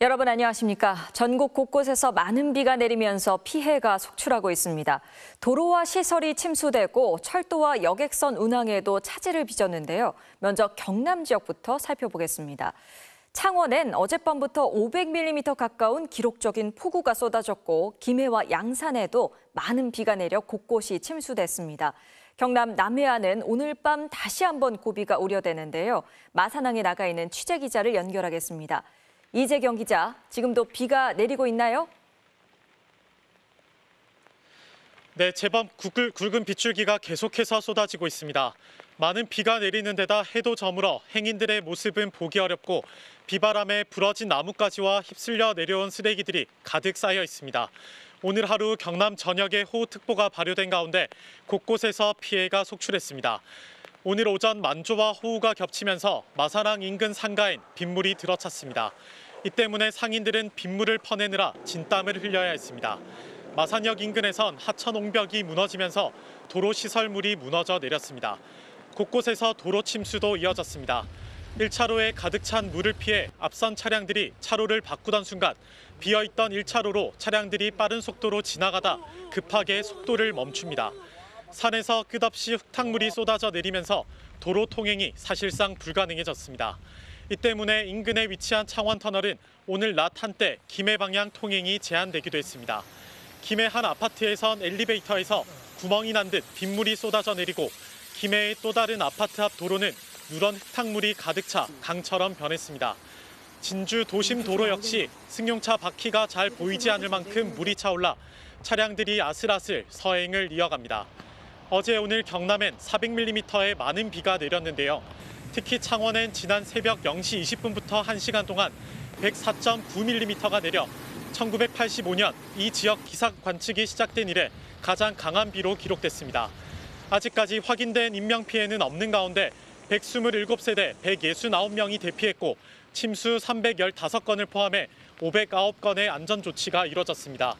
여러분 안녕하십니까? 전국 곳곳에서 많은 비가 내리면서 피해가 속출하고 있습니다. 도로와 시설이 침수되고 철도와 여객선 운항에도 차질을 빚었는데요. 먼저 경남 지역부터 살펴보겠습니다. 창원엔 어젯밤부터 500mm 가까운 기록적인 폭우가 쏟아졌고 김해와 양산에도 많은 비가 내려 곳곳이 침수됐습니다. 경남 남해안은 오늘 밤 다시 한번 고비가 우려되는데요. 마산항에 나가 있는 취재기자를 연결하겠습니다. 이재경 기자, 지금도 비가 내리고 있나요? 네, 제법 굵은 빗줄기가 계속해서 쏟아지고 있습니다. 많은 비가 내리는 데다 해도 저물어 행인들의 모습은 보기 어렵고 비바람에 부러진 나뭇가지와 휩쓸려 내려온 쓰레기들이 가득 쌓여 있습니다. 오늘 하루 경남 전역에 호우특보가 발효된 가운데 곳곳에서 피해가 속출했습니다. 오늘 오전 만조와 호우가 겹치면서 마산항 인근 상가엔 빗물이 들어찼습니다. 이 때문에 상인들은 빗물을 퍼내느라 진땀을 흘려야 했습니다. 마산역 인근에선 하천 옹벽이 무너지면서 도로 시설물이 무너져 내렸습니다. 곳곳에서 도로 침수도 이어졌습니다. 1차로에 가득 찬 물을 피해 앞선 차량들이 차로를 바꾸던 순간 비어있던 1차로로 차량들이 빠른 속도로 지나가다 급하게 속도를 멈춥니다. 산에서 끝없이 흙탕물이 쏟아져 내리면서 도로 통행이 사실상 불가능해졌습니다. 이 때문에 인근에 위치한 창원터널은 오늘 낮 한때 김해 방향 통행이 제한되기도 했습니다. 김해 한 아파트에선 엘리베이터에서 구멍이 난 듯 빗물이 쏟아져 내리고 김해의 또 다른 아파트 앞 도로는 누런 흙탕물이 가득 차 강처럼 변했습니다. 진주 도심 도로 역시 승용차 바퀴가 잘 보이지 않을 만큼 물이 차올라 차량들이 아슬아슬 서행을 이어갑니다. 어제 오늘 경남엔 400mm의 많은 비가 내렸는데요. 특히 창원엔 지난 새벽 0시 20분부터 1시간 동안 104.9mm가 내려 1985년 이 지역 기상 관측이 시작된 이래 가장 강한 비로 기록됐습니다. 아직까지 확인된 인명피해는 없는 가운데 127세대 169명이 대피했고 침수 315건을 포함해 509건의 안전조치가 이뤄졌습니다.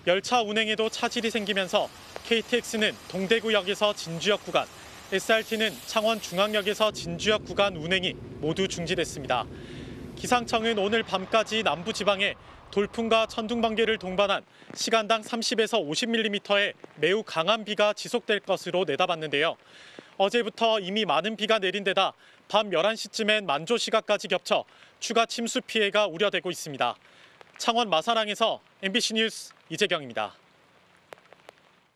열차 운행에도 차질이 생기면서 KTX는 동대구역에서 진주역 구간, SRT는 창원중앙역에서 진주역 구간 운행이 모두 중지됐습니다. 기상청은 오늘 밤까지 남부지방에 돌풍과 천둥번개를 동반한 시간당 30에서 50mm의 매우 강한 비가 지속될 것으로 내다봤는데요. 어제부터 이미 많은 비가 내린 데다 밤 11시쯤엔 만조 시각까지 겹쳐 추가 침수 피해가 우려되고 있습니다. 창원 마산항에서 MBC 뉴스 이재경입니다.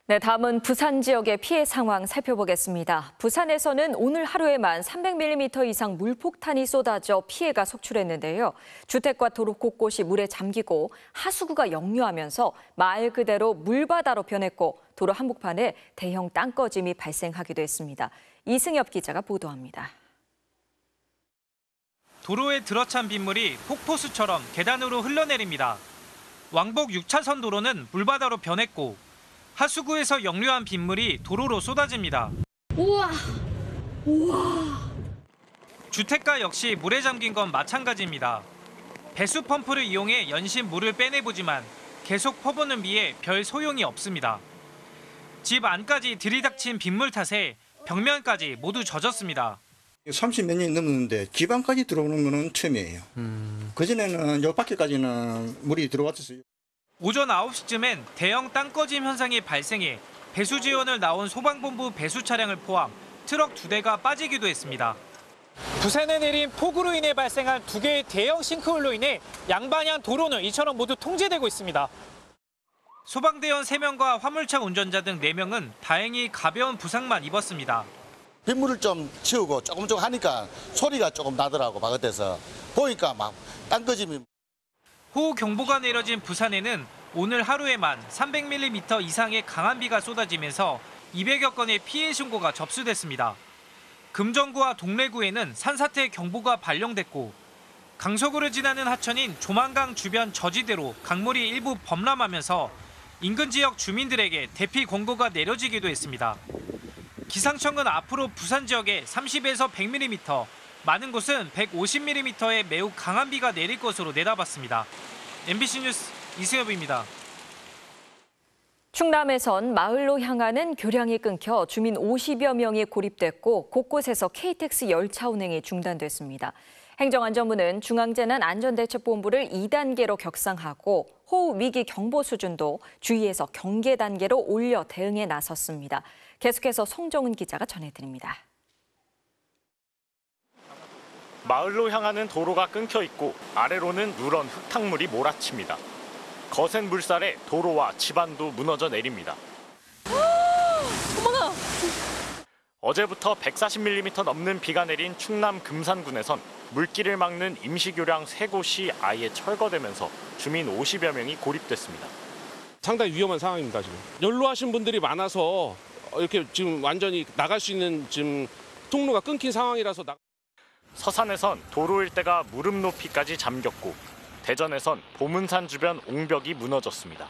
네, 다음은 부산 지역의 피해 상황 살펴보겠습니다. 부산에서는 오늘 하루에만 300mm 이상 물폭탄이 쏟아져 피해가 속출했는데요. 주택과 도로 곳곳이 물에 잠기고 하수구가 역류하면서 말 그대로 물바다로 변했고 도로 한복판에 대형 땅꺼짐이 발생하기도 했습니다. 이승엽 기자가 보도합니다. 도로에 들어찬 빗물이 폭포수처럼 계단으로 흘러내립니다. 왕복 6차선 도로는 물바다로 변했고 하수구에서 역류한 빗물이 도로로 쏟아집니다. 우와! 우와! 주택가 역시 물에 잠긴 건 마찬가지입니다. 배수 펌프를 이용해 연신 물을 빼내보지만 계속 퍼부는 비에 별 소용이 없습니다. 집 안까지 들이닥친 빗물 탓에 벽면까지 모두 젖었습니다. 30몇 년이 넘었는데 집 안까지 들어오는 건 처음이에요. 그전에는 요 밖에까지는 물이 들어왔었어요. 오전 9시쯤엔 대형 땅꺼짐 현상이 발생해 배수 지원을 나온 소방본부 배수 차량을 포함 트럭 2대가 빠지기도 했습니다. 부산에 내린 폭우로 인해 발생한 2개의 대형 싱크홀로 인해 양방향 도로는 이처럼 모두 통제되고 있습니다. 소방대원 3명과 화물차 운전자 등 4명은 다행히 가벼운 부상만 입었습니다. 빗물을 좀 치우고 조금 하니까 소리가 조금 나더라고, 바깥에서. 보니까 막 땅꺼짐이. 호우 경보가 내려진 부산에는 오늘 하루에만 300mm 이상의 강한 비가 쏟아지면서 200여 건의 피해 신고가 접수됐습니다. 금정구와 동래구에는 산사태 경보가 발령됐고 강서구를 지나는 하천인 조만강 주변 저지대로 강물이 일부 범람하면서 인근 지역 주민들에게 대피 권고가 내려지기도 했습니다. 기상청은 앞으로 부산 지역에 30에서 100mm, 많은 곳은 150mm의 매우 강한 비가 내릴 것으로 내다봤습니다. MBC 뉴스 이승엽입니다. 충남에선 마을로 향하는 교량이 끊겨 주민 50여 명이 고립됐고 곳곳에서 KTX 열차 운행이 중단됐습니다. 행정안전부는 중앙재난안전대책본부를 2단계로 격상하고 호우위기 경보 수준도 주의에서 경계 단계로 올려 대응에 나섰습니다. 계속해서 송정은 기자가 전해드립니다. 마을로 향하는 도로가 끊겨 있고 아래로는 누런 흙탕물이 몰아칩니다. 거센 물살에 도로와 집안도 무너져 내립니다. 어제부터 140mm 넘는 비가 내린 충남 금산군에선 물길을 막는 임시교량 3곳이 아예 철거되면서 주민 50여 명이 고립됐습니다. 상당히 위험한 상황입니다. 지금 연로하신 분들이 많아서 이렇게 지금 완전히 나갈 수 있는 지금 통로가 끊긴 상황이라서. 서산에선 도로 일대가 무릎 높이까지 잠겼고 대전에선 보문산 주변 옹벽이 무너졌습니다.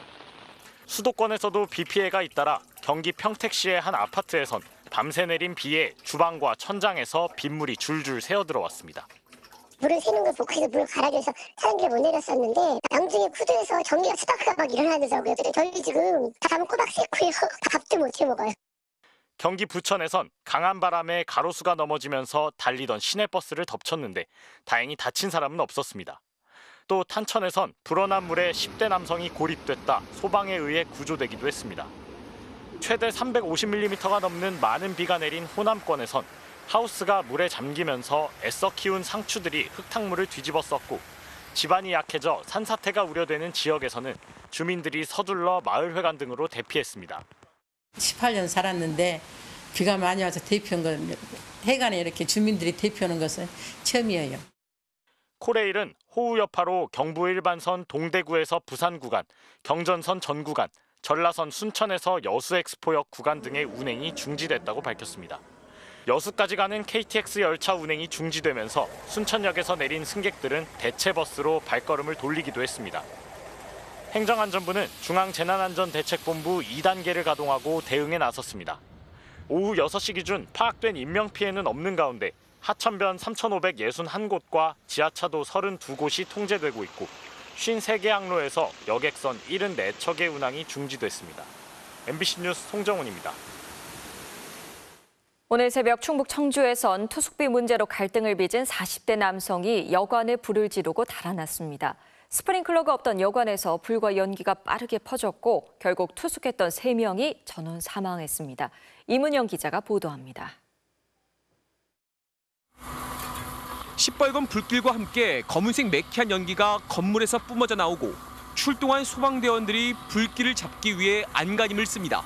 수도권에서도 비 피해가 잇따라 경기 평택시의 한 아파트에선 밤새 내린 비에 주방과 천장에서 빗물이 줄줄 새어 들어왔습니다. 물을 새는 걸 보고 그래서 물을 갈아줘서 사람들이 못 내렸었는데 양쪽에 구조에서 전기가 스파크가 막 일어나더라고요. 저희 지금 잠 꼬박 새고요. 밥도 못 해 먹어요. 경기 부천에선 강한 바람에 가로수가 넘어지면서 달리던 시내버스를 덮쳤는데 다행히 다친 사람은 없었습니다. 또 탄천에선 불어난 물에 10대 남성이 고립됐다 소방에 의해 구조되기도 했습니다. 최대 350mm가 넘는 많은 비가 내린 호남권에선 하우스가 물에 잠기면서 애써 키운 상추들이 흙탕물을 뒤집어 썼고 집안이 약해져 산사태가 우려되는 지역에서는 주민들이 서둘러 마을회관 등으로 대피했습니다. 18년 살았는데 비가 많이 와서 대피한 건 해관에 이렇게 주민들이 대피하는 것은 처음이에요. 코레일은 호우 여파로 경부 일반선 동대구에서 부산 구간, 경전선 전 구간, 전라선 순천에서 여수 엑스포역 구간 등의 운행이 중지됐다고 밝혔습니다. 여수까지 가는 KTX 열차 운행이 중지되면서 순천역에서 내린 승객들은 대체버스로 발걸음을 돌리기도 했습니다. 행정안전부는 중앙재난안전대책본부 2단계를 가동하고 대응에 나섰습니다. 오후 6시 기준 파악된 인명피해는 없는 가운데 하천변 3,561곳과 지하차도 32곳이 통제되고 있고 53개 항로에서 여객선 74척의 운항이 중지됐습니다. MBC 뉴스 송정훈입니다. 오늘 새벽 충북 청주에선 투숙비 문제로 갈등을 빚은 40대 남성이 여관에 불을 지르고 달아났습니다. 스프링클러가 없던 여관에서 불과 연기가 빠르게 퍼졌고 결국 투숙했던 3명이 전원 사망했습니다. 이문영 기자가 보도합니다. 시뻘건 불길과 함께 검은색 매캐한 연기가 건물에서 뿜어져 나오고 출동한 소방대원들이 불길을 잡기 위해 안간힘을 씁니다.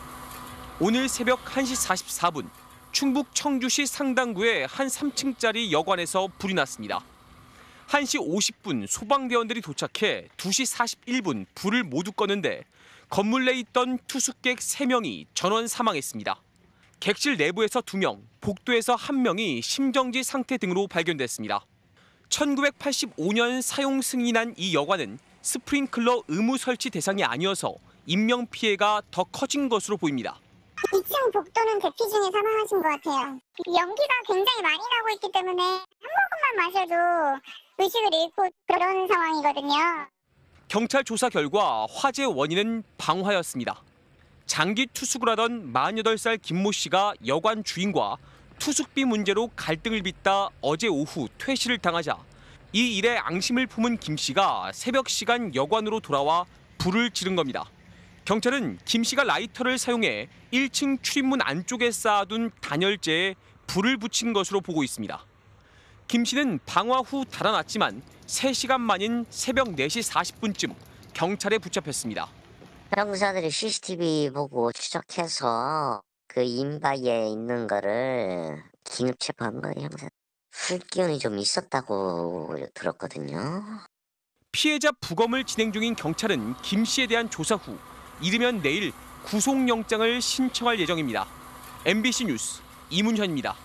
오늘 새벽 1시 44분 충북 청주시 상당구의 한 3층짜리 여관에서 불이 났습니다. 1시 50분 소방대원들이 도착해 2시 41분 불을 모두 껐는데 건물 내에 있던 투숙객 3명이 전원 사망했습니다. 객실 내부에서 2명, 복도에서 1명이 심정지 상태 등으로 발견됐습니다. 1985년 사용 승인한 이 여관은 스프링클러 의무 설치 대상이 아니어서 인명 피해가 더 커진 것으로 보입니다. 2층 복도는 대피 중에 사망하신 것 같아요. 연기가 굉장히 많이 나고 있기 때문에 한 모금만 마셔도 의식을 잃고 그런 상황이거든요. 경찰 조사 결과 화재 원인은 방화였습니다. 장기 투숙을 하던 48살 김모 씨가 여관 주인과 투숙비 문제로 갈등을 빚다 어제 오후 퇴실을 당하자 이 일에 앙심을 품은 김 씨가 새벽 시간 여관으로 돌아와 불을 지른 겁니다. 경찰은 김 씨가 라이터를 사용해 1층 출입문 안쪽에 쌓아둔 단열재에 불을 붙인 것으로 보고 있습니다. 김 씨는 방화 후 달아났지만 3시간 만인 새벽 4시 40분쯤 경찰에 붙잡혔습니다. 형사들이 CCTV 보고 추적해서 그 인바에 있는 거를 긴급 체포한 거예요, 형사. 술 기운이 좀 있었다고 들었거든요. 피해자 부검을 진행 중인 경찰은 김 씨에 대한 조사 후 이르면 내일 구속영장을 신청할 예정입니다. MBC 뉴스 이문현입니다.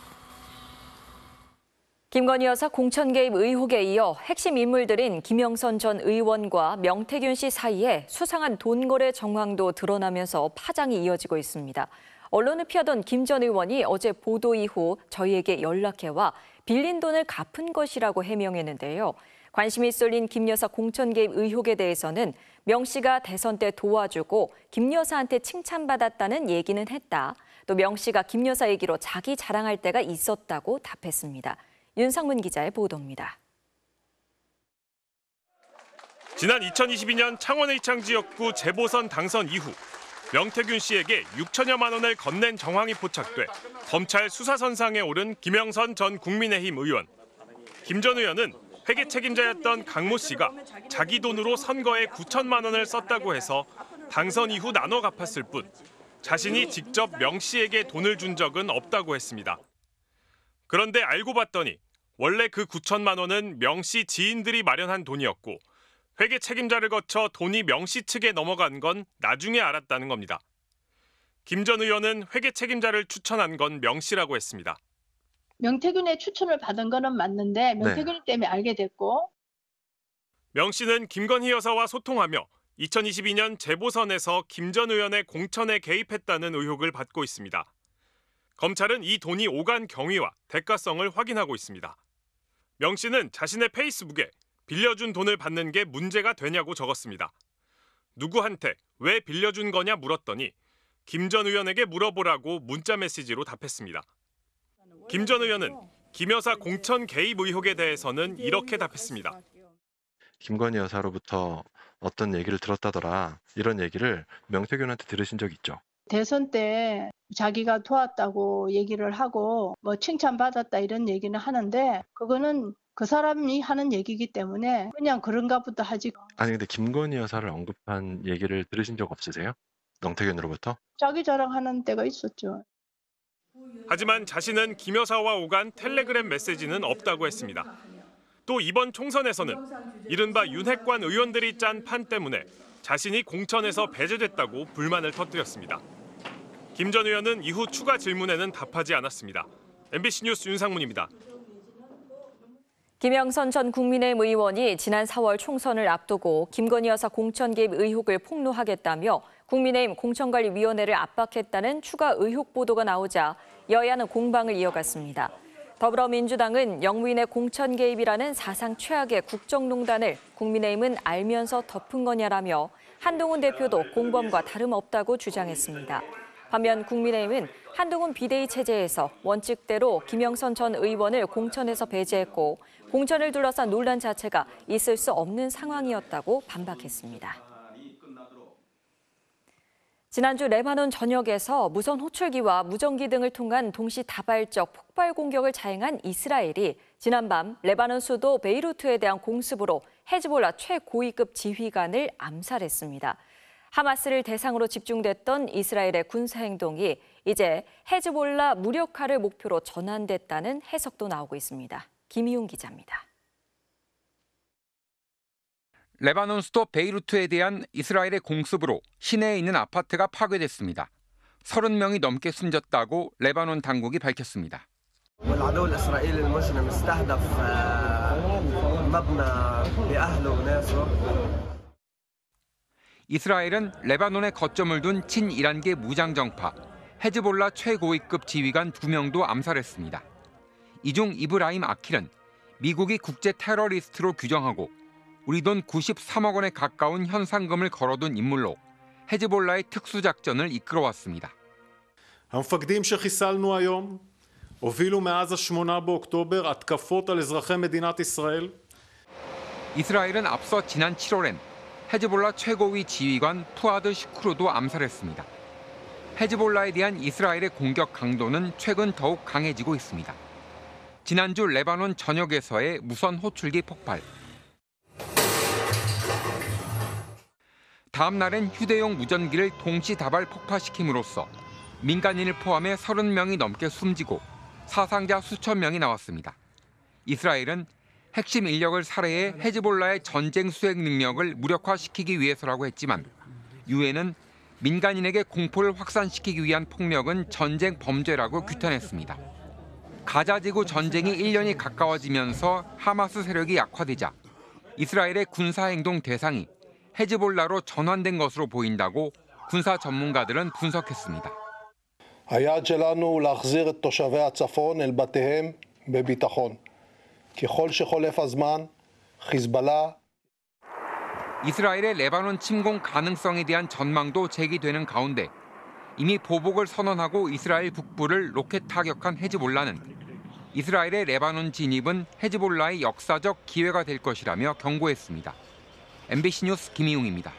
김건희 여사 공천 개입 의혹에 이어 핵심 인물들인 김영선 전 의원과 명태균 씨 사이에 수상한 돈 거래 정황도 드러나면서 파장이 이어지고 있습니다. 언론을 피하던 김 전 의원이 어제 보도 이후 저희에게 연락해와 빌린 돈을 갚은 것이라고 해명했는데요. 관심이 쏠린 김 여사 공천 개입 의혹에 대해서는 명 씨가 대선 때 도와주고 김 여사한테 칭찬받았다는 얘기는 했다. 또 명 씨가 김 여사 얘기로 자기 자랑할 때가 있었다고 답했습니다. 윤상문 기자의 보도입니다. 지난 2022년 창원의창 지역구 재보선 당선 이후 명태균 씨에게 6천여만 원을 건넨 정황이 포착돼 검찰 수사선상에 오른 김영선 전 국민의힘 의원. 김 전 의원은 회계 책임자였던 강모 씨가 자기 돈으로 선거에 9천만 원을 썼다고 해서 당선 이후 나눠 갚았을 뿐 자신이 직접 명 씨에게 돈을 준 적은 없다고 했습니다. 그런데 알고 봤더니 원래 그 9천만 원은 명 씨 지인들이 마련한 돈이었고 회계 책임자를 거쳐 돈이 명 씨 측에 넘어간 건 나중에 알았다는 겁니다. 김 전 의원은 회계 책임자를 추천한 건 명 씨라고 했습니다. 명태균의 추천을 받은 거는 맞는데 명태균 때문에 알게 됐고. 명 씨는 김건희 여사와 소통하며 2022년 재보선에서 김 전 의원의 공천에 개입했다는 의혹을 받고 있습니다. 검찰은 이 돈이 오간 경위와 대가성을 확인하고 있습니다. 명 씨는 자신의 페이스북에 빌려준 돈을 받는 게 문제가 되냐고 적었습니다. 누구한테 왜 빌려준 거냐 물었더니 김 전 의원에게 물어보라고 문자 메시지로 답했습니다. 김 전 의원은 김 여사 공천 개입 의혹에 대해서는 이렇게 답했습니다. 김건희 여사로부터 어떤 얘기를 들었다더라. 이런 얘기를 명태균한테 들으신 적 있죠? 대선 때 자기가 도왔다고 얘기를 하고 뭐 칭찬받았다 이런 얘기는 하는데 그거는 그 사람이 하는 얘기이기 때문에 그냥 그런가 보다 하지. 아니 근데 김건희 여사를 언급한 얘기를 들으신 적 없으세요? 명태균으로부터? 자기 자랑하는 때가 있었죠. 하지만 자신은 김 여사와 오간 텔레그램 메시지는 없다고 했습니다. 또 이번 총선에서는 이른바 윤핵관 의원들이 짠 판 때문에 자신이 공천에서 배제됐다고 불만을 터뜨렸습니다. 김 전 의원은 이후 추가 질문에는 답하지 않았습니다. MBC 뉴스 윤상문입니다. 김영선 전 국민의힘 의원이 지난 4월 총선을 앞두고 김건희 여사 공천 개입 의혹을 폭로하겠다며 국민의힘 공천관리위원회를 압박했다는 추가 의혹 보도가 나오자 여야는 공방을 이어갔습니다. 더불어민주당은 영부인의 공천 개입이라는 사상 최악의 국정농단을 국민의힘은 알면서 덮은 거냐라며 한동훈 대표도 공범과 다름없다고 주장했습니다. 반면 국민의힘은 한동훈 비대위 체제에서 원칙대로 김영선 전 의원을 공천에서 배제했고 공천을 둘러싼 논란 자체가 있을 수 없는 상황이었다고 반박했습니다. 지난주 레바논 전역에서 무선 호출기와 무전기 등을 통한 동시다발적 폭발 공격을 자행한 이스라엘이 지난밤 레바논 수도 베이루트에 대한 공습으로 헤즈볼라 최고위급 지휘관을 암살했습니다. 하마스를 대상으로 집중됐던 이스라엘의 군사행동이 이제 헤즈볼라 무력화를 목표로 전환됐다는 해석도 나오고 있습니다. 김희웅 기자입니다. 레바논 수도 베이루트에 대한 이스라엘의 공습으로 시내에 있는 아파트가 파괴됐습니다. 30명이 넘게 숨졌다고 레바논 당국이 밝혔습니다. 이스라엘은 레바논에 거점을 둔 친이란계 무장정파 헤즈볼라 최고위급 지휘관 2명도 암살했습니다. 이 중 이브라임 아킬은 미국이 국제 테러리스트로 규정하고 우리 돈 93억 원에 가까운 현상금을 걸어둔 인물로 헤즈볼라의 특수작전을 이끌어왔습니다. המפקדים שחיסלנו היום הובילו מאז ה-8 באוקטובר התקפות על אזרחי מדינת ישראל. 이스라엘은 앞서 지난 7월엔 헤즈볼라 최고위 지휘관 푸아드 슈크루도 암살했습니다. 헤즈볼라에 대한 이스라엘의 공격 강도는 최근 더욱 강해지고 있습니다. 지난주 레바논 전역에서의 무선 호출기 폭발. 다음 날엔 휴대용 무전기를 동시다발 폭파시킴으로써 민간인을 포함해 30명이 넘게 숨지고 사상자 수천 명이 나왔습니다. 이스라엘은 핵심 인력을 살해해 헤즈볼라의 전쟁 수행 능력을 무력화시키기 위해서라고 했지만 유엔은 민간인에게 공포를 확산시키기 위한 폭력은 전쟁 범죄라고 규탄했습니다. 가자지구 전쟁이 1년이 가까워지면서 하마스 세력이 약화되자 이스라엘의 군사행동 대상이 헤즈볼라로 전환된 것으로 보인다고 군사 전문가들은 분석했습니다. היעד שלנו הוא להחזיר את תושבי הצפון אל בתיהם בביטחון. ככל שחולף הזמן, חיזבאללה 이스라엘의 레바논 침공 가능성에 대한 전망도 제기되는 가운데 이미 보복을 선언하고 이스라엘 북부를 로켓 타격한 헤즈볼라는 이스라엘의 레바논 진입은 헤즈볼라의 역사적 기회가 될 것이라며 경고했습니다. MBC 뉴스 김희웅입니다.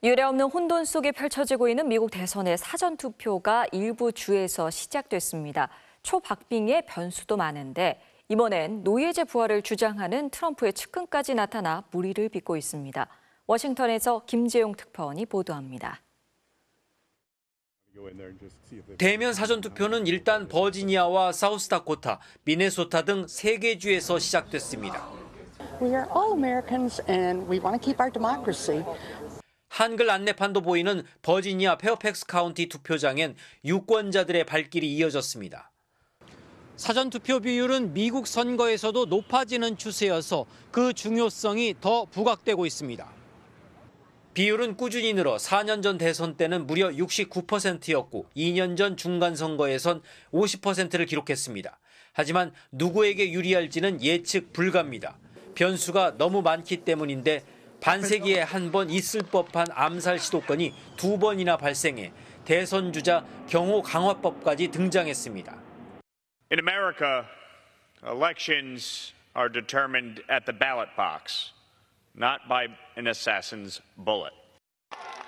유례없는 혼돈 속에 펼쳐지고 있는 미국 대선의 사전투표가 일부 주에서 시작됐습니다. 초박빙의 변수도 많은데 이번엔 노예제 부활을 주장하는 트럼프의 측근까지 나타나 무리를 빚고 있습니다. 워싱턴에서 김재용 특파원이 보도합니다. 대면 사전투표는 일단 버지니아와 사우스다코타, 미네소타 등 3개 주에서 시작됐습니다. We are all Americans and we want to keep our democracy. 한글 안내판도 보이는 버지니아 페어팩스 카운티 투표장엔 유권자들의 발길이 이어졌습니다. 사전투표 비율은 미국 선거에서도 높아지는 추세여서 그 중요성이 더 부각되고 있습니다. 비율은 꾸준히 늘어 4년 전 대선 때는 무려 69%였고 2년 전 중간선거에선 50%를 기록했습니다. 하지만 누구에게 유리할지는 예측 불가입니다. 변수가 너무 많기 때문인데 반세기에 한 번 있을 법한 암살 시도건이 2번이나 발생해 대선 주자 경호 강화법까지 등장했습니다. In America, elections are determined at the ballot box, not by an assassin's bullet.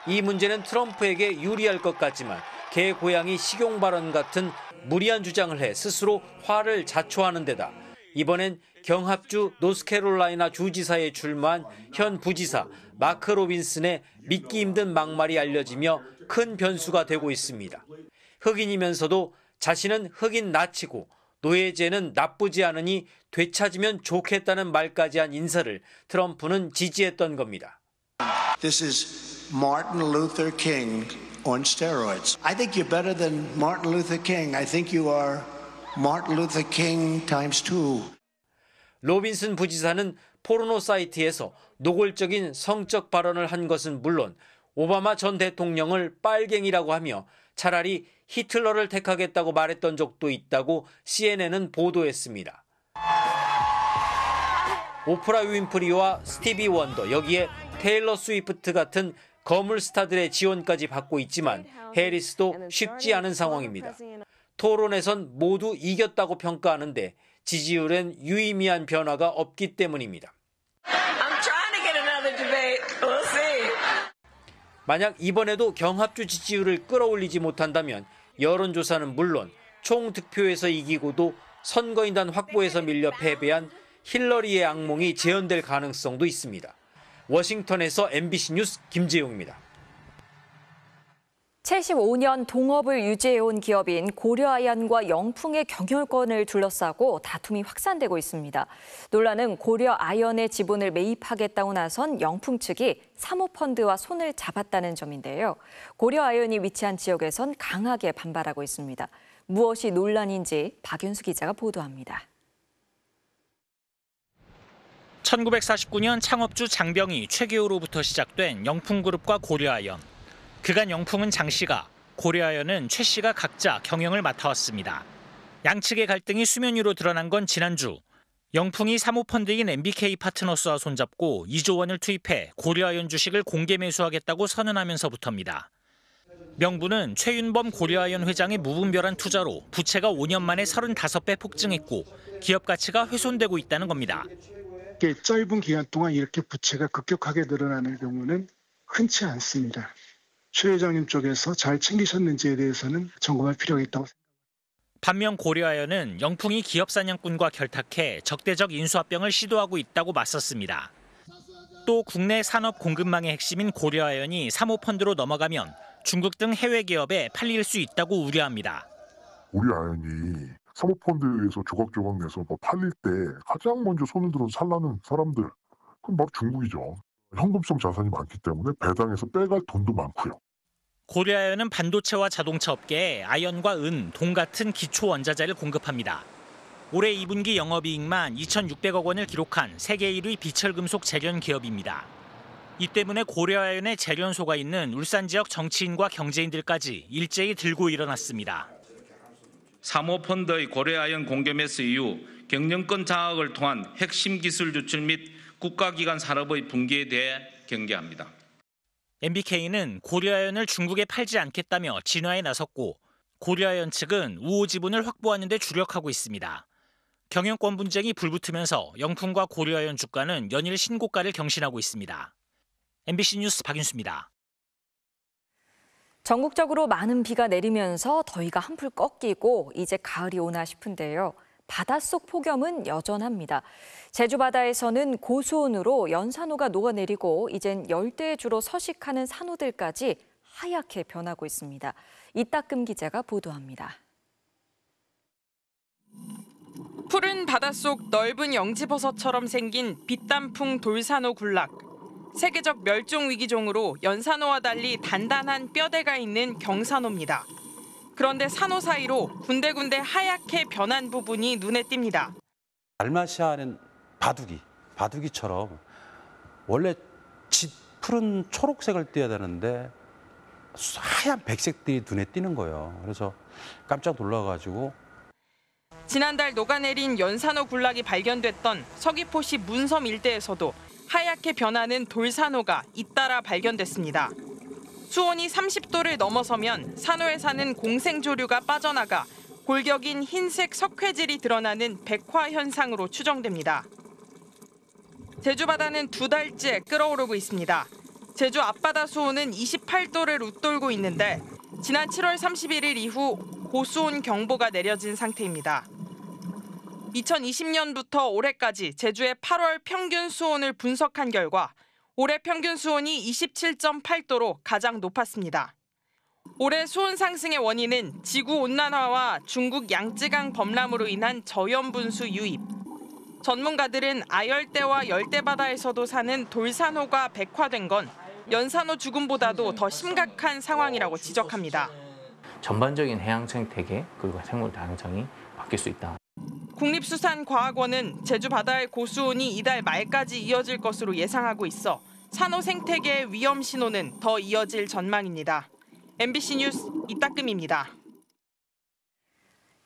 이 문제는 트럼프에게 유리할 것 같지만 개 고양이 식용 발언 같은 무리한 주장을 해 스스로 화를 자초하는 데다 이번엔 경합주 노스캐롤라이나 주지사에 출마한 현 부지사 마크 로빈슨의 믿기 힘든 막말이 알려지며 큰 변수가 되고 있습니다. 흑인이면서도 자신은 흑인 나치고 노예제는 나쁘지 않으니 되찾으면 좋겠다는 말까지 한 인사를 트럼프는 지지했던 겁니다. This is Martin Luther King on steroids. I think you're better than Martin Luther King. I think you are Martin Luther King times 2. 로빈슨 부지사는 포르노 사이트에서 노골적인 성적 발언을 한 것은 물론 오바마 전 대통령을 빨갱이라고 하며 차라리 히틀러를 택하겠다고 말했던 적도 있다고 CNN은 보도했습니다. 오프라 윈프리와 스티비 원더, 여기에 테일러 스위프트 같은 거물 스타들의 지원까지 받고 있지만 해리스도 쉽지 않은 상황입니다. 토론에선 모두 이겼다고 평가하는데 지지율엔 유의미한 변화가 없기 때문입니다. 만약 이번에도 경합주 지지율을 끌어올리지 못한다면 여론조사는 물론 총득표에서 이기고도 선거인단 확보에서 밀려 패배한 힐러리의 악몽이 재현될 가능성도 있습니다. 워싱턴에서 MBC 뉴스 김재용입니다. 75년 동업을 유지해온 기업인 고려아연과 영풍의 경영권을 둘러싸고 다툼이 확산되고 있습니다. 논란은 고려아연의 지분을 매입하겠다고 나선 영풍 측이 사모펀드와 손을 잡았다는 점인데요. 고려아연이 위치한 지역에선 강하게 반발하고 있습니다. 무엇이 논란인지 박윤수 기자가 보도합니다. 1949년 창업주 장병희, 최기호로부터 시작된 영풍그룹과 고려아연. 그간 영풍은 장 씨가, 고려아연은 최 씨가 각자 경영을 맡아왔습니다. 양측의 갈등이 수면 위로 드러난 건 지난주. 영풍이 사모펀드인 MBK 파트너스와 손잡고 2조 원을 투입해 고려아연 주식을 공개 매수하겠다고 선언하면서부터입니다. 명분은 최윤범 고려아연 회장의 무분별한 투자로 부채가 5년 만에 35배 폭증했고 기업 가치가 훼손되고 있다는 겁니다. 짧은 기간 동안 이렇게 부채가 급격하게 늘어나는 경우는 흔치 않습니다. 최 회장님 쪽에서 잘 챙기셨는지에 대해서는 점검할 필요가 있다고 생각합니다. 반면 고려아연은 영풍이 기업 사냥꾼과 결탁해 적대적 인수합병을 시도하고 있다고 맞섰습니다. 또 국내 산업 공급망의 핵심인 고려아연이 사모펀드로 넘어가면 중국 등 해외 기업에 팔릴 수 있다고 우려합니다. 고려아연이 사모펀드에서 조각조각 내서 팔릴 때 가장 먼저 손을 들어서 살라는 사람들, 그건 바로 중국이죠. 현금성 자산이 많기 때문에 배당에서 빼갈 돈도 많고요. 고려아연은 반도체와 자동차 업계에 아연과 은, 동 같은 기초 원자재를 공급합니다. 올해 2분기 영업이익만 2,600억 원을 기록한 세계 1위 비철금속 재련 기업입니다. 이 때문에 고려아연의 재련소가 있는 울산 지역 정치인과 경제인들까지 일제히 들고 일어났습니다. 사모펀드의 고려아연 공개 매수 이후 경영권 장악을 통한 핵심 기술 유출 및 국가기관 산업의 붕괴에 대해 경계합니다. MBK는 고려아연을 중국에 팔지 않겠다며 진화에 나섰고 고려아연 측은 우호 지분을 확보하는 데 주력하고 있습니다. 경영권 분쟁이 불붙으면서 영풍과 고려아연 주가는 연일 신고가를 경신하고 있습니다. MBC 뉴스 박윤수입니다. 전국적으로 많은 비가 내리면서 더위가 한풀 꺾이고 이제 가을이 오나 싶은데요. 바닷속 폭염은 여전합니다. 제주 바다에서는 고수온으로 연산호가 녹아내리고 이젠 열대에 주로 서식하는 산호들까지 하얗게 변하고 있습니다. 이따금 기자가 보도합니다. 푸른 바닷속 넓은 영지버섯처럼 생긴 빛단풍 돌산호 군락. 세계적 멸종 위기종으로 연산호와 달리 단단한 뼈대가 있는 경산호입니다. 그런데 산호 사이로 군데군데 하얗게 변한 부분이 눈에 띕니다. 달마시아는 바두기처럼 원래 푸른 초록색을 띄어야 되는데 하얀 백색들이 눈에 띄는 거예요. 그래서 깜짝 놀라가지고. 지난달 녹아내린 연산호 군락이 발견됐던 서귀포시 문섬 일대에서도 하얗게 변하는 돌산호가 잇따라 발견됐습니다. 수온이 30도를 넘어서면 산호에 사는 공생조류가 빠져나가 골격인 흰색 석회질이 드러나는 백화 현상으로 추정됩니다. 제주 바다는 2달째 끓어오르고 있습니다. 제주 앞바다 수온은 28도를 웃돌고 있는데 지난 7월 31일 이후 고수온 경보가 내려진 상태입니다. 2020년부터 올해까지 제주의 8월 평균 수온을 분석한 결과 올해 평균 수온이 27.8도로 가장 높았습니다. 올해 수온 상승의 원인은 지구온난화와 중국 양쯔강 범람으로 인한 저염분수 유입. 전문가들은 아열대와 열대바다에서도 사는 돌산호가 백화된 건 연산호 죽음보다도 더 심각한 상황이라고 지적합니다. 전반적인 해양 생태계 그리고 생물 다양성이 바뀔 수 있다. 국립수산과학원은 제주 바다의 고수온이 이달 말까지 이어질 것으로 예상하고 있어 산호 생태계의 위험 신호는 더 이어질 전망입니다. MBC 뉴스 이따금입니다.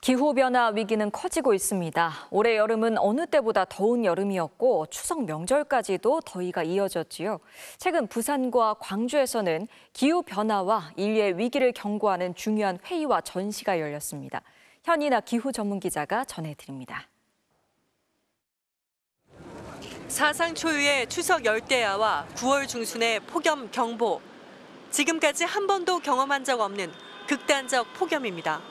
기후변화 위기는 커지고 있습니다. 올해 여름은 어느 때보다 더운 여름이었고 추석 명절까지도 더위가 이어졌지요. 최근 부산과 광주에서는 기후변화와 인류의 위기를 경고하는 중요한 회의와 전시가 열렸습니다. 현이나 기후 전문 기자가 전해드립니다. 사상 초유의 추석 열대야와 9월 중순의 폭염 경보. 지금까지 한 번도 경험한 적 없는 극단적 폭염입니다.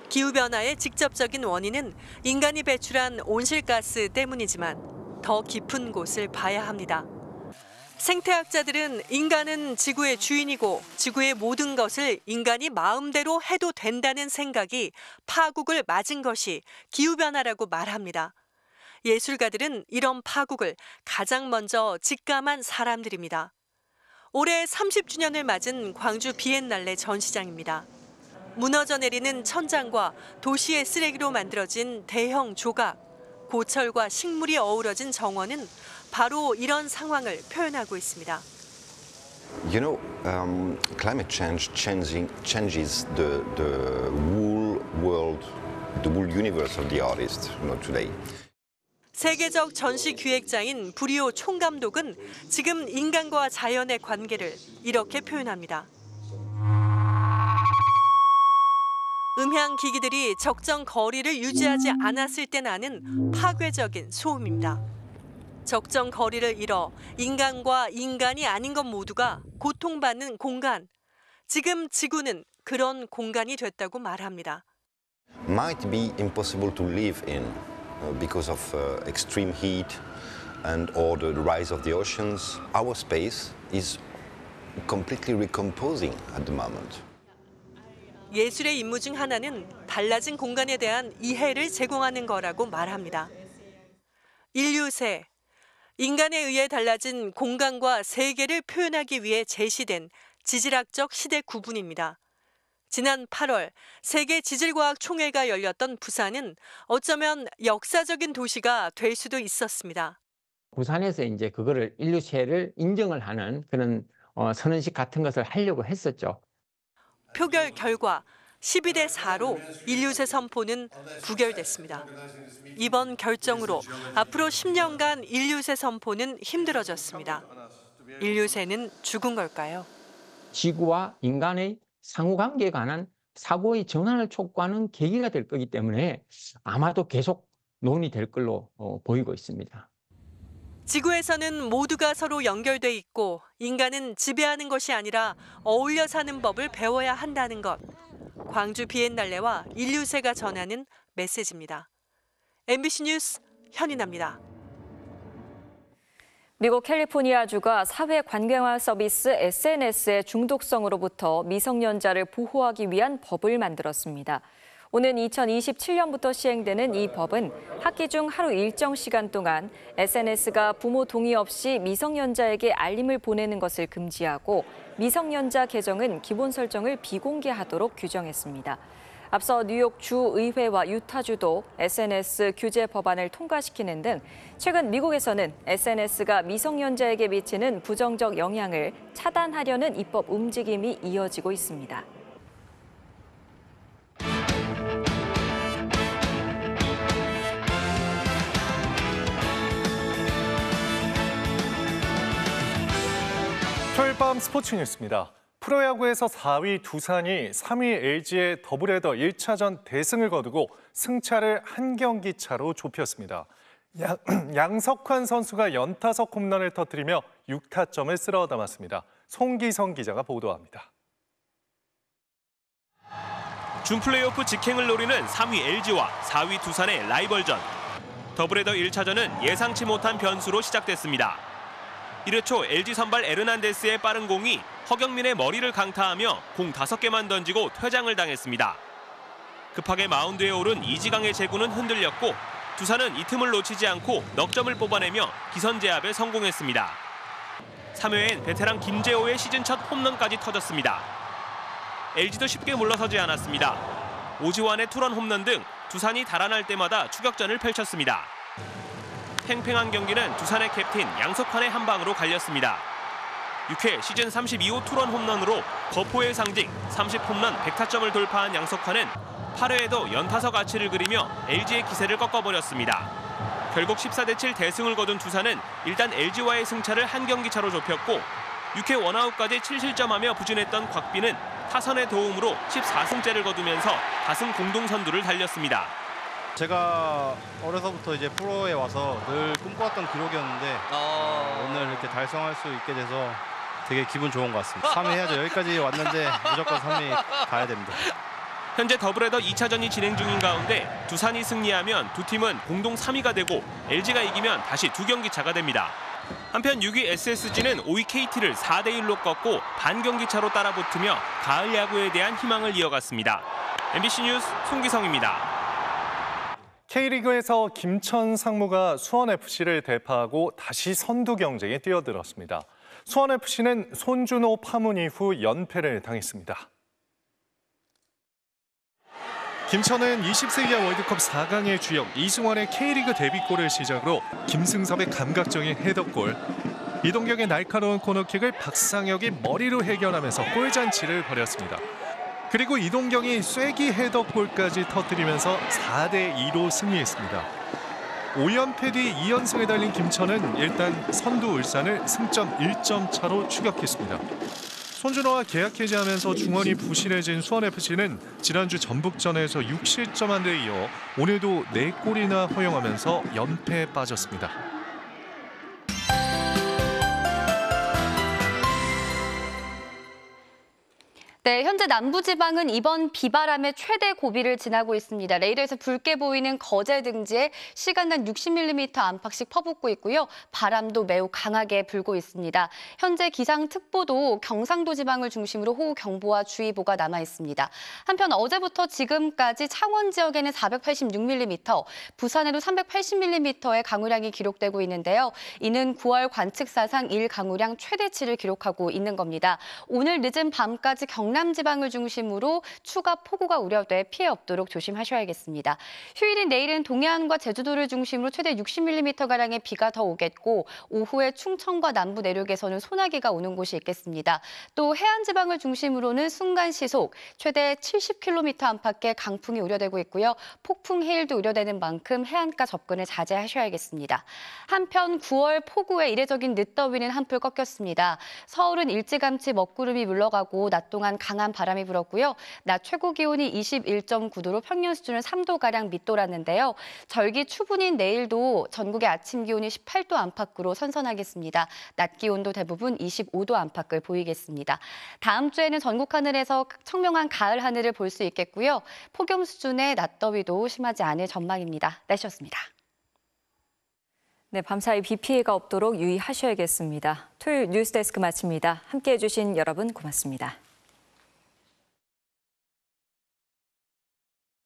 기후변화의 직접적인 원인은 인간이 배출한 온실가스 때문이지만 더 깊은 곳을 봐야 합니다. 생태학자들은 인간은 지구의 주인이고 지구의 모든 것을 인간이 마음대로 해도 된다는 생각이 파국을 맞은 것이 기후변화라고 말합니다. 예술가들은 이런 파국을 가장 먼저 직감한 사람들입니다. 올해 30주년을 맞은 광주 비엔날레 전시장입니다. 무너져 내리는 천장과 도시의 쓰레기로 만들어진 대형 조각, 고철과 식물이 어우러진 정원은 바로 이런 상황을 표현하고 있습니다. You know, climate change changes the whole world, the whole universe of the artist, today. 세계적 전시 기획자인 부리오 총감독은 지금 인간과 자연의 관계를 이렇게 표현합니다. 음향 기기들이 적정 거리를 유지하지 않았을 때 나는 파괴적인 소음입니다. 적정 거리를 잃어 인간과 인간이 아닌 것 모두가 고통받는 공간. 지금 지구는 그런 공간이 됐다고 말합니다. Might be impossible to live in because of extreme heat and or the rise of the oceans. Our space is completely recomposing at the moment. 예술의 임무 중 하나는 달라진 공간에 대한 이해를 제공하는 거라고 말합니다. 인류세, 인간에 의해 달라진 공간과 세계를 표현하기 위해 제시된 지질학적 시대 구분입니다. 지난 8월 세계 지질과학 총회가 열렸던 부산은 어쩌면 역사적인 도시가 될 수도 있었습니다. 부산에서 이제 그거를 인류세를 인정을 하는 그런 선언식 같은 것을 하려고 했었죠. 표결 결과 12대 4로 인류세 선포는 부결됐습니다. 이번 결정으로 앞으로 10년간 인류세 선포는 힘들어졌습니다. 인류세는 죽은 걸까요? 지구와 인간의 상호관계에 관한 사고의 전환을 촉구하는 계기가 될 거기 때문에 아마도 계속 논의될 걸로 보이고 있습니다. 지구에서는 모두가 서로 연결돼 있고 인간은 지배하는 것이 아니라 어울려 사는 법을 배워야 한다는 것. 광주 비엔날레와 인류세가 전하는 메시지입니다. MBC 뉴스 현인아입니다. 미국 캘리포니아주가 사회 관계화 서비스 SNS의 중독성으로부터 미성년자를 보호하기 위한 법을 만들었습니다. 오는 2027년부터 시행되는 이 법은 학기 중 하루 일정 시간 동안 SNS가 부모 동의 없이 미성년자에게 알림을 보내는 것을 금지하고 미성년자 계정은 기본 설정을 비공개하도록 규정했습니다. 앞서 뉴욕 주의회와 유타주도 SNS 규제 법안을 통과시키는 등 최근 미국에서는 SNS가 미성년자에게 미치는 부정적 영향을 차단하려는 입법 움직임이 이어지고 있습니다. 토요일 밤 스포츠 뉴스입니다. 프로야구에서 4위 두산이 3위 LG의 더블헤더 1차전 대승을 거두고 승차를 한 경기 차로 좁혔습니다. 양석환 선수가 연타석 홈런을 터뜨리며 6타점을 쓸어 담았습니다. 송기성 기자가 보도합니다. 준 플레이오프 직행을 노리는 3위 LG와 4위 두산의 라이벌전. 더블헤더 1차전은 예상치 못한 변수로 시작됐습니다. 1회 초 LG 선발 에르난데스의 빠른 공이 허경민의 머리를 강타하며 공 5개만 던지고 퇴장을 당했습니다. 급하게 마운드에 오른 이지강의 제구는 흔들렸고 두산은 이 틈을 놓치지 않고 넉 점을 뽑아내며 기선 제압에 성공했습니다. 3회엔 베테랑 김재호의 시즌 첫 홈런까지 터졌습니다. LG도 쉽게 물러서지 않았습니다. 오지환의 투런 홈런 등 두산이 달아날 때마다 추격전을 펼쳤습니다. 팽팽한 경기는 두산의 캡틴 양석환의 한 방으로 갈렸습니다. 6회 시즌 32호 투런 홈런으로 거포의 상징 30홈런 100타점을 돌파한 양석환은 8회에도 연타석 아치를 그리며 LG의 기세를 꺾어버렸습니다. 결국 14대7 대승을 거둔 두산은 일단 LG와의 승차를 한 경기 차로 좁혔고 6회 원아웃까지 7실점하며 부진했던 곽빈은 타선의 도움으로 14승째를 거두면서 다승 공동 선두를 달렸습니다. 제가 어려서부터 이제 프로에 와서 늘 꿈꿔왔던 기록이었는데 오늘 이렇게 달성할 수 있게 돼서 되게 기분 좋은 것 같습니다. 3위 해야죠. 여기까지 왔는데 무조건 3위 가야 됩니다. 현재 더블헤더 2차전이 진행 중인 가운데 두산이 승리하면 두 팀은 공동 3위가 되고 LG가 이기면 다시 2경기 차가 됩니다. 한편 6위 SSG는 5위 KT를 4대1로 꺾고 반경기 차로 따라붙으며 가을 야구에 대한 희망을 이어갔습니다. MBC 뉴스 송기성입니다. K리그에서 김천 상무가 수원FC를 대파하고 다시 선두 경쟁에 뛰어들었습니다. 수원FC는 손준호 파문 이후 연패를 당했습니다. 김천은 20세 이하 월드컵 4강의 주역 이승원의 K리그 데뷔골을 시작으로 김승섭의 감각적인 헤더골, 이동경의 날카로운 코너킥을 박상혁이 머리로 해결하면서 골잔치를 벌였습니다. 그리고 이동경이 쐐기 헤더골까지 터뜨리면서 4대2로 승리했습니다. 5연패 뒤 2연승에 달린 김천은 일단 선두 울산을 승점 1점 차로 추격했습니다. 손준호와 계약 해지하면서 중원이 부실해진 수원FC는 지난주 전북전에서 6실점한 데 이어 오늘도 4골이나 허용하면서 연패에 빠졌습니다. 네, 현재 남부지방은 이번 비바람의 최대 고비를 지나고 있습니다. 레이더에서 붉게 보이는 거제 등지에 시간당 60mm 안팎씩 퍼붓고 있고요. 바람도 매우 강하게 불고 있습니다. 현재 기상특보도 경상도 지방을 중심으로 호우경보와 주의보가 남아 있습니다. 한편 어제부터 지금까지 창원 지역에는 486mm, 부산에도 380mm의 강우량이 기록되고 있는데요. 이는 9월 관측사상 1강우량 최대치를 기록하고 있는 겁니다. 오늘 늦은 밤까지 경남 지방을 중심으로 추가 폭우가 우려돼 피해 없도록 조심하셔야겠습니다. 휴일인 내일은 동해안과 제주도를 중심으로 최대 60mm가량의 비가 더 오겠고 오후에 충청과 남부 내륙에서는 소나기가 오는 곳이 있겠습니다. 또 해안 지방을 중심으로는 순간 시속 최대 70km 안팎의 강풍이 우려되고 있고요. 폭풍 해일도 우려되는 만큼 해안가 접근을 자제하셔야겠습니다. 한편 9월 폭우에 이례적인 늦더위는 한풀 꺾였습니다. 서울은 일찌감치 먹구름이 물러가고 낮 동안 강한 바람이 불었고요. 낮 최고 기온이 21.9도로 평년 수준을 3도가량 밑돌았는데요. 절기 초분인 내일도 전국의 아침 기온이 18도 안팎으로 선선하겠습니다. 낮 기온도 대부분 25도 안팎을 보이겠습니다. 다음 주에는 전국 하늘에서 청명한 가을 하늘을 볼 수 있겠고요. 폭염 수준의 낮더위도 심하지 않을 전망입니다. 날씨였습니다. 네, 밤사이 비 피해가 없도록 유의하셔야겠습니다. 토요일 뉴스데스크 마칩니다. 함께해 주신 여러분 고맙습니다.